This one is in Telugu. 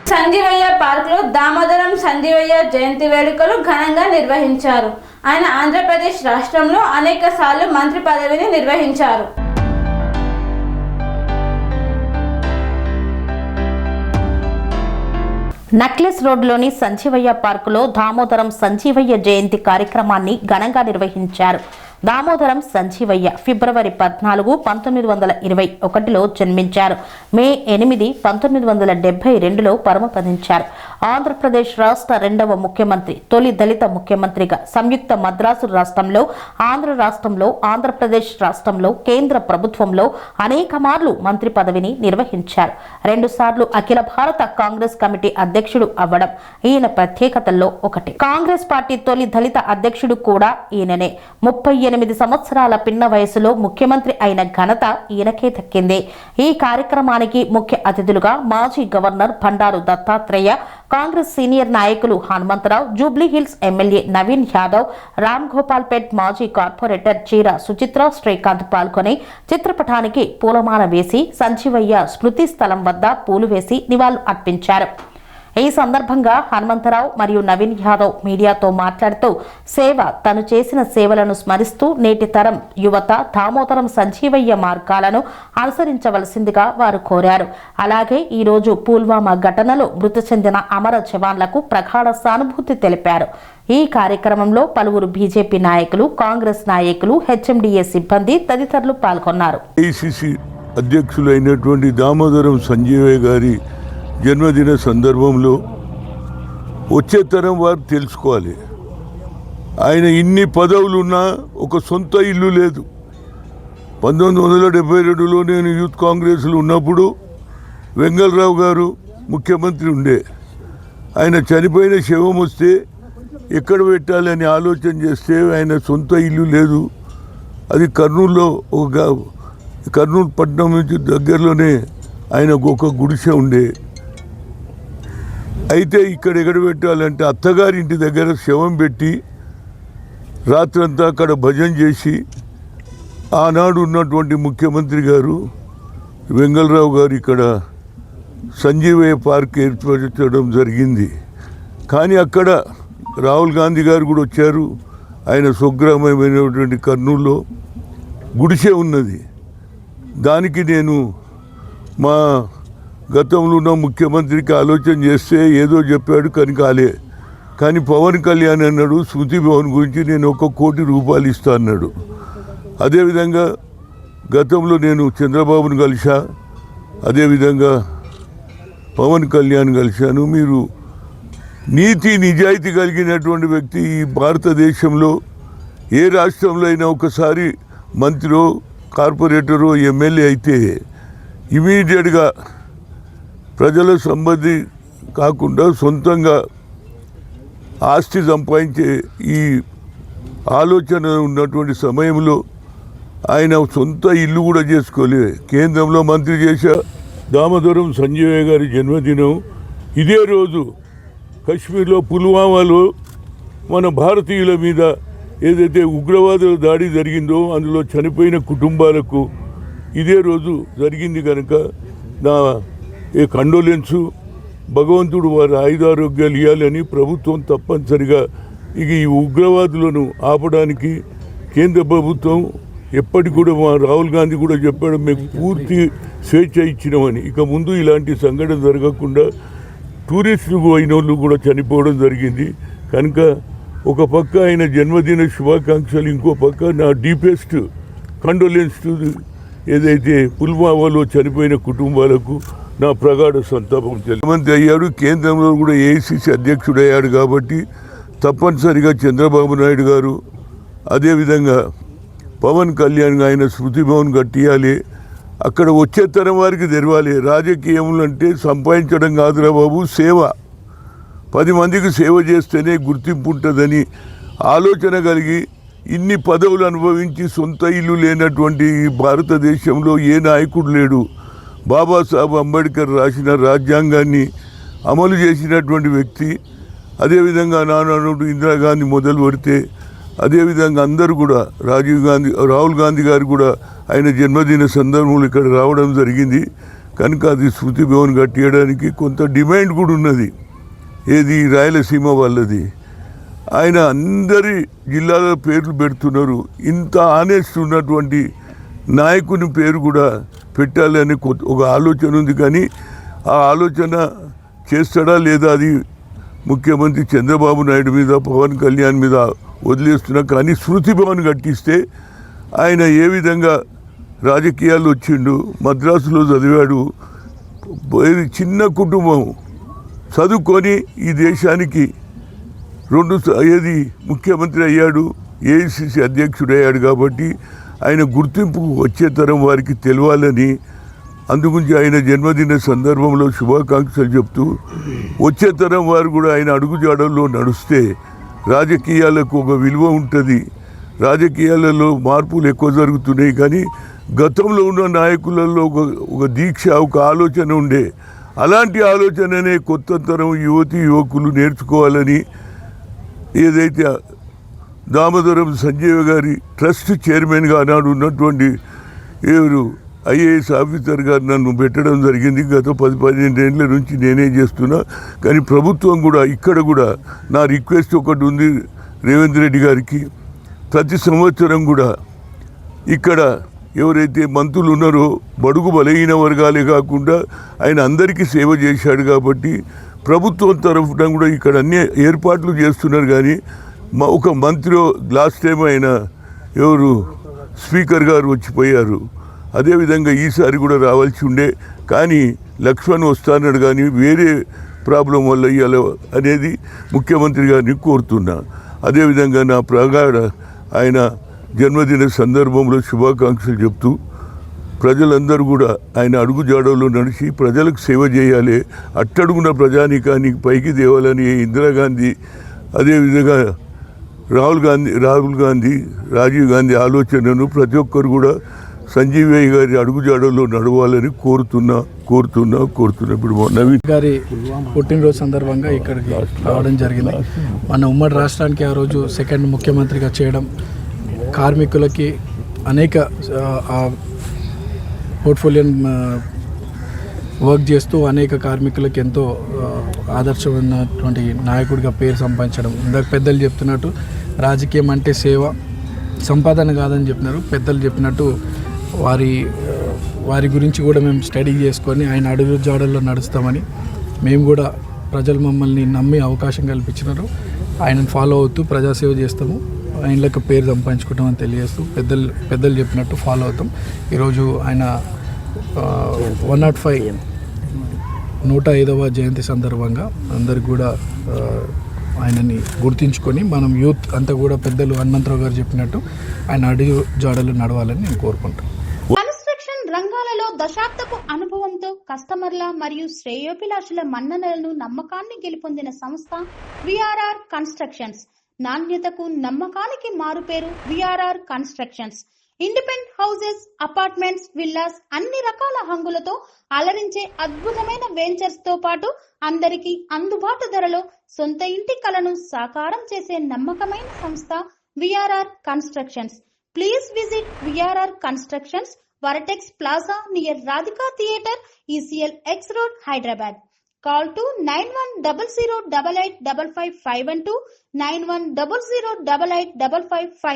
సంజీవయ్య పార్కులో దామోదరం సంజీవయ్య జయంతి వేడుకలు ఘనంగా నిర్వహించారు. ఆయన ఆంధ్రప్రదేశ్ రాష్ట్రంలో అనేక సార్లు మంత్రి పదవిని నిర్వహించారు. నక్లెస్ రోడ్లోని సంజీవయ్య పార్కులో దామోదరం సంజీవయ్య జయంతి కార్యక్రమాన్ని ఘనంగా నిర్వహించారు. దామోదరం సంజీవయ్య ఫిబ్రవరి 14, 1921లో జన్మించారు. మే 8, 1972లో పరమపదించారు. ఆంధ్రప్రదేశ్ రాష్ట్ర 2వ ముఖ్యమంత్రి, తొలి దళిత ముఖ్యమంత్రిగా సంయుక్త మద్రాసు రాష్ట్రంలో, ఆంధ్ర రాష్ట్రంలో, ఆంధ్రప్రదేశ్ రాష్ట్రంలో, కేంద్ర ప్రభుత్వంలో అనేక మార్లు మంత్రి పదవిని నిర్వహించారు. 2 సార్లు అఖిల భారత కాంగ్రెస్ కమిటీ అధ్యక్షుడు అవ్వడం ఈయన ప్రత్యేకతల్లో ఒకటి. కాంగ్రెస్ పార్టీ తొలి దళిత అధ్యక్షుడు కూడా ఈయననే. 38 సంవత్సరాల పిన్న వయసులో ముఖ్యమంత్రి అయిన ఘనత ఈయనకే దక్కింది. ఈ కార్యక్రమానికి ముఖ్య అతిథులుగా మాజీ గవర్నర్ బండారు దత్తాత్రేయ, కాంగ్రెస్ సీనియర్ నాయకులు హనుమంతరావు, జూబ్లీహిల్స్ ఎమ్మెల్యే నవీన్ యాదవ్, రామ్ గోపాల్పేట్ మాజీ కార్పొరేటర్ చీర సుచిత్ర, శ్రీకాంత్ పాల్గొని చిత్రపటానికి పూలమాల వేసి సంజీవయ్య స్మృతి స్థలం వద్ద పూలు వేసి నివాళులు అర్పించారు. ఈ సందర్భంగా హనుమంతరావు మరియు నవీన్ యాదవ్ మీడియాతో మాట్లాడుతూ సేవ, తను చేసిన సేవలను స్మరిస్తూ నేటి తరం యువత దామోదరం సంజీవయ్య మార్గాలను అనుసరించవలసిందిగా వారు కోరారు. అలాగే ఈరోజు పుల్వామా ఘటనలో మృతి చెందిన అమర జవాన్లకు ప్రగాఢ సానుభూతి తెలిపారు. ఈ కార్యక్రమంలో పలువురు బీజేపీ నాయకులు, కాంగ్రెస్ నాయకులు, హెచ్ఎండిఏ సిబ్బంది తదితరులు పాల్గొన్నారు. అధ్యక్షులైనటువంటి దామోదరం సంజీవయ్య గారి జన్మదిన సందర్భంలో వచ్చే తరం వారు తెలుసుకోవాలి. ఆయన ఇన్ని పదవులున్నా ఒక సొంత ఇల్లు లేదు. 1972లో నేను యూత్ కాంగ్రెస్లో ఉన్నప్పుడు వెంగళరావు గారు ముఖ్యమంత్రి ఉండే. ఆయన చనిపోయిన శవం వస్తే ఎక్కడ పెట్టాలని ఆలోచన చేస్తే ఆయన సొంత ఇల్లు లేదు. అది కర్నూలులో కర్నూలు పట్టణం నుంచి దగ్గరలోనే ఆయనకు ఒక గుడిసె ఉండే. అయితే ఇక్కడ ఎక్కడ పెట్టాలంటే అత్తగారి ఇంటి దగ్గర శవం పెట్టి రాత్రంతా అక్కడ భజన చేసి ఆనాడు ఉన్నటువంటి ముఖ్యమంత్రి గారు వెంగళరావు గారు ఇక్కడ సంజీవయ్య పార్క్ ఏర్పరచడం జరిగింది. కానీ అక్కడ రాహుల్ గాంధీ గారు కూడా వచ్చారు. ఆయన స్వగ్రామమైనటువంటి కర్నూలులో గుడిసె ఉన్నది. దానికి నేను మా గతంలో ఉన్న ముఖ్యమంత్రికి ఆలోచన చేస్తే ఏదో చెప్పాడు, కానీ కాలే. కానీ పవన్ కళ్యాణ్ అన్నాడు స్మృతి భవన్ గురించి నేను 1 కోటి రూపాయలు ఇస్తా అన్నాడు. అదేవిధంగా గతంలో నేను చంద్రబాబును కలిసా, అదేవిధంగా పవన్ కళ్యాణ్ కలిశాను. మీరు నీతి నిజాయితీ కలిగినటువంటి వ్యక్తి ఈ భారతదేశంలో ఏ రాష్ట్రంలో అయినా ఒకసారి మంత్రో, కార్పొరేటరో, ఎమ్మెల్యే అయితే ఇమీడియట్గా ప్రజల సంబంధి కాకుండా సొంతంగా ఆస్తి సంపాదించే ఈ ఆలోచన ఉన్నటువంటి సమయంలో ఆయన సొంత ఇల్లు కూడా చేసుకోలే. కేంద్రంలో మంత్రి చేశా. దామోదరం సంజీవయ్య గారి జన్మదినం ఇదే రోజు కశ్మీర్లో పుల్వామాలో మన భారతీయుల మీద ఏదైతే ఉగ్రవాదుల దాడి జరిగిందో అందులో చనిపోయిన కుటుంబాలకు ఇదే రోజు జరిగింది కనుక నా కండోలెన్సు. భగవంతుడు వారి ఆయుధారోగ్యాలు ఇవ్వాలని ప్రభుత్వం తప్పనిసరిగా ఈ ఉగ్రవాదులను ఆపడానికి కేంద్ర ప్రభుత్వం ఎప్పటికి కూడా మా రాహుల్ గాంధీ కూడా చెప్పాడు, మేము పూర్తి స్వేచ్ఛ ఇచ్చినామని. ఇక ముందు ఇలాంటి సంఘటన జరగకుండా టూరిస్టులు అయిన వాళ్ళు కూడా చనిపోవడం జరిగింది కనుక ఒక పక్క ఆయన జన్మదిన శుభాకాంక్షలు, ఇంకో పక్క నా డీపెస్ట్ కండోలెన్స్ ఏదైతే పుల్వామాలో చనిపోయిన కుటుంబాలకు నా ప్రగాఢ సంతాపం ముఖ్యమంత్రి అయ్యాడు. కేంద్రంలో కూడా ఏఐసిసి అధ్యక్షుడు అయ్యాడు కాబట్టి తప్పనిసరిగా చంద్రబాబు నాయుడు గారు అదేవిధంగా పవన్ కళ్యాణ్ ఆయన స్మృతి భవన్ కట్టియాలి. అక్కడ వచ్చే తరం వారికి తెరవాలి. రాజకీయములు అంటే సంపాదించడం కాదురా బాబు, సేవ. 10 మందికి సేవ చేస్తేనే గుర్తింపు ఉంటుందని ఆలోచన కలిగి ఇన్ని పదవులు అనుభవించి సొంత ఇల్లు లేనటువంటి భారతదేశంలో ఏ నాయకుడు లేడు. బాబాసాహెబ్ అంబేద్కర్ రాసిన రాజ్యాంగాన్ని అమలు చేసినటువంటి వ్యక్తి. అదేవిధంగా నానాడు ఇందిరాగాంధీ మొదలు పెడితే అదేవిధంగా అందరూ కూడా రాహుల్ గాంధీ గారు కూడా ఆయన జన్మదిన సందర్భంలో ఇక్కడ రావడం జరిగింది. కనుక అది శృతి భవన్ కట్టియడానికి కొంత డిమాండ్ కూడా ఉన్నది. ఏది రాయలసీమ వాళ్ళది. ఆయన అందరి జిల్లాల పేర్లు పెడుతున్నారు. ఇంత ఆనెస్ట్ ఉన్నటువంటి నాయకుని పేరు కూడా పెట్టాలని ఒక ఆలోచన ఉంది. కానీ ఆ ఆలోచన చేస్తాడా లేదా అది ముఖ్యమంత్రి చంద్రబాబు నాయుడు మీద, పవన్ కళ్యాణ్ మీద వదిలేస్తున్నా. కానీ శృతి భవన్ కట్టిస్తే ఆయన ఏ విధంగా రాజకీయాలు వచ్చిండు, మద్రాసులో చదివాడు, చిన్న కుటుంబం చదువుకొని ఈ దేశానికి ఏది ముఖ్యమంత్రి అయ్యాడు, ఏఐసిసి అధ్యక్షుడు అయ్యాడు. కాబట్టి ఆయన గుర్తింపు వచ్చే తరం వారికి తెలియాలని, అందుగురించి ఆయన జన్మదిన సందర్భంలో శుభాకాంక్షలు చెప్తూ వచ్చే తరం వారు కూడా ఆయన అడుగుజాడల్లో నడుస్తే రాజకీయాలకు ఒక విలువ ఉంటుంది. రాజకీయాలలో మార్పులు ఎక్కువ జరుగుతున్నాయి. కానీ గతంలో ఉన్న నాయకులలో ఒక దీక్ష, ఒక ఆలోచన ఉండే. అలాంటి ఆలోచననే కొత్త తరం యువతి యువకులు నేర్చుకోవాలని ఏదైతే దామోదరం సంజీవ గారి ట్రస్ట్ చైర్మన్గా ఆనాడు ఉన్నటువంటి ఎవరు ఐఏఎస్ ఆఫీసర్ గారు నన్ను పెట్టడం జరిగింది. గత 10-15 ఏళ్ళ నుంచి నేనే చేస్తున్నా. కానీ ప్రభుత్వం కూడా ఇక్కడ కూడా నా రిక్వెస్ట్ ఒకటి ఉంది రేవంత్ రెడ్డి గారికి. ప్రతి సంవత్సరం కూడా ఇక్కడ ఎవరైతే మంత్రులు ఉన్నారో బడుగు బలహీన వర్గాలే కాకుండా ఆయన అందరికీ సేవ చేశాడు. కాబట్టి ప్రభుత్వం తరఫున కూడా ఇక్కడ అన్ని ఏర్పాట్లు చేస్తున్నారు. కానీ ఒక మంత్రి లాస్ట్ టైం ఆయన ఎవరు స్పీకర్ గారు వచ్చిపోయారు. అదేవిధంగా ఈసారి కూడా రావాల్సి ఉండే. కానీ లక్ష్మణ్ వస్తానడు. కానీ వేరే ప్రాబ్లం వల్ల ఇవ్వాలి అనేది ముఖ్యమంత్రి గారిని కోరుతున్నా. అదేవిధంగా నా ప్రగాఢ ఆయన జన్మదిన సందర్భంలో శుభాకాంక్షలు చెప్తూ ప్రజలందరూ కూడా ఆయన అడుగుజాడల్లో నడిచి ప్రజలకు సేవ చేయాలి, అట్టడుగున ప్రజానీకానికి పైకి తేవాలని ఇందిరాగాంధీ, అదేవిధంగా రాహుల్ గాంధీ, రాజీవ్ గాంధీ ఆలోచనను ప్రతి ఒక్కరు కూడా సంజీవయ్య గారి అడుగుజాడల్లో నడవాలని కోరుతున్నా. ఇప్పుడు నవీన్ గారి పుట్టినరోజు సందర్భంగా ఇక్కడికి రావడం జరిగింది. మన ఉమ్మడి రాష్ట్రానికి ఆ రోజు సెకండ్ ముఖ్యమంత్రిగా చేయడం, కార్మికులకి అనేక పోర్ట్ఫోలియోని వర్క్ చేస్తూ అనేక కార్మికులకు ఎంతో ఆదర్శమైనటువంటి నాయకుడిగా పేరు సంపాదించడం. ఇందాక పెద్దలు చెప్తున్నట్టు రాజకీయం అంటే సేవ, సంపాదన కాదని చెప్పినారు. పెద్దలు చెప్పినట్టు వారి గురించి కూడా మేము స్టడీ చేసుకొని ఆయన అడుగు జాడల్లో నడుస్తామని, మేము కూడా ప్రజలు మమ్మల్ని నమ్మి అవకాశం కల్పించినారు. ఆయనను ఫాలో అవుతూ ప్రజాసేవ చేస్తాము, ఆయనలకు పేరు సంపాదించుకుంటామని తెలియజేస్తూ పెద్దలు చెప్పినట్టు ఫాలో అవుతాం. ఈరోజు ఆయన 105వ జయంతి సందర్భంగా అందరికి కూడా ఆయనని గుర్తించుకొని మనం యూత్ అంతా కూడా పెద్దలు హనుమంతరావు గారు చెప్పినట్టు ఆయన అడుగు జాడలు నడవాలని నేను కోరుకుంటాను. కన్స్ట్రక్షన్ రంగాలలో దశాబ్దపు అనుభవంతో కస్టమర్ల మరియు శ్రేయోభిలాషుల మన్ననలను, నమ్మకాన్ని గెలుపొందిన సంస్థ విఆర్ఆర్ కన్స్ట్రక్షన్స్. నాణ్యతకు నమ్మకానికి మారుపేరు VRR constructions. Independent houses, apartments, villas అన్ని రకాల హంగులతో అలరించే అద్భుతమైన వెంచర్స్ తో పాటు అందరికీ అందుబాటు ధరలో సొంత ఇంటి కలను సాకారం చేసే నమ్మకమైన సంస్థ VRR constructions. Please visit VRR constructions, వరటెక్స్ plaza near Radhika theatre, ECL X Road, Hyderabad. Call to 910088555512, 9100885555.